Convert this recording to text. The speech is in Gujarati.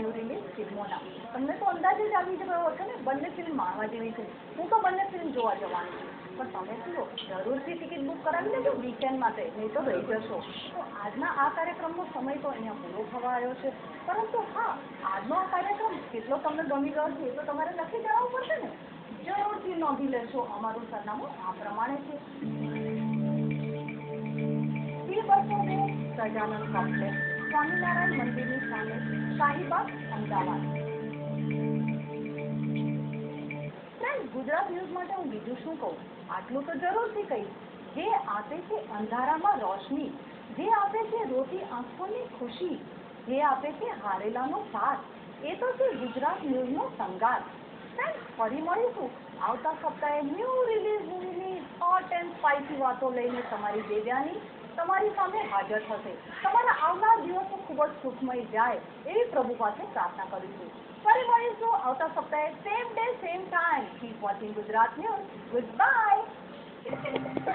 ન્યૂ રિલીઝ ફિલ્મોના. તમને તો અંદાજ જ આવી ગયો હશે ને બંને ફિલ્મ માણવા જેવી છે. હું તો બંને ફિલ્મ જોવા જવાની છું, પણ તમે શું જરૂરથી ટિકિટ બુક કરાવી લેજો વીકેન્ડ માટે, નહીં તો રહી જશો. તો આજના આ કાર્યક્રમનો સમય તો અહીંયા પૂરો થવા આવ્યો છે, પરંતુ હા, આજનો આ કાર્યક્રમ કેટલો તમને ગમી ગયો છે એ તો તમારે લખી જણાવવું પડશે ને. જરૂરથી નોંધી લેશો. અમારું સરનામું આ પ્રમાણે છે: સહજાનંદ કોમ્પ્લેક્સ, સ્વામિનારાયણ મંદિરની સામે, શાહીબાગ, અમદાવાદ. ફ્રેન્ડ, ગુજરાત ન્યૂઝ માટે હું બીજું શું કહું? આટલું તો જરૂરથી કહીશ. જે આપે છે અંધારામાં રોશની, જે આપે છે રોતી આંખોની ખુશી, જે આપે છે હારેલાનો સાથ, એ તો છે ગુજરાત ન્યૂઝનો સંગાર. ફ્રેન્ડ, ફરી મળીશું આવતા સપ્તાહે ન્યૂ રિલીઝ મૂવીની હોટ એન્ડ સ્પાઇસી વાતો લઈને. તમારી દેવ્યાની તમારી સામે હાજર થશે. તમારા આવનાર દિવસો ખૂબ જ સુખમય જાય એવી પ્રભુ પાસે પ્રાર્થના કરીશું. ફરી મળીશું આવતા સપ્તાહે, same day same time. Keep watching Gujarat news. Good by.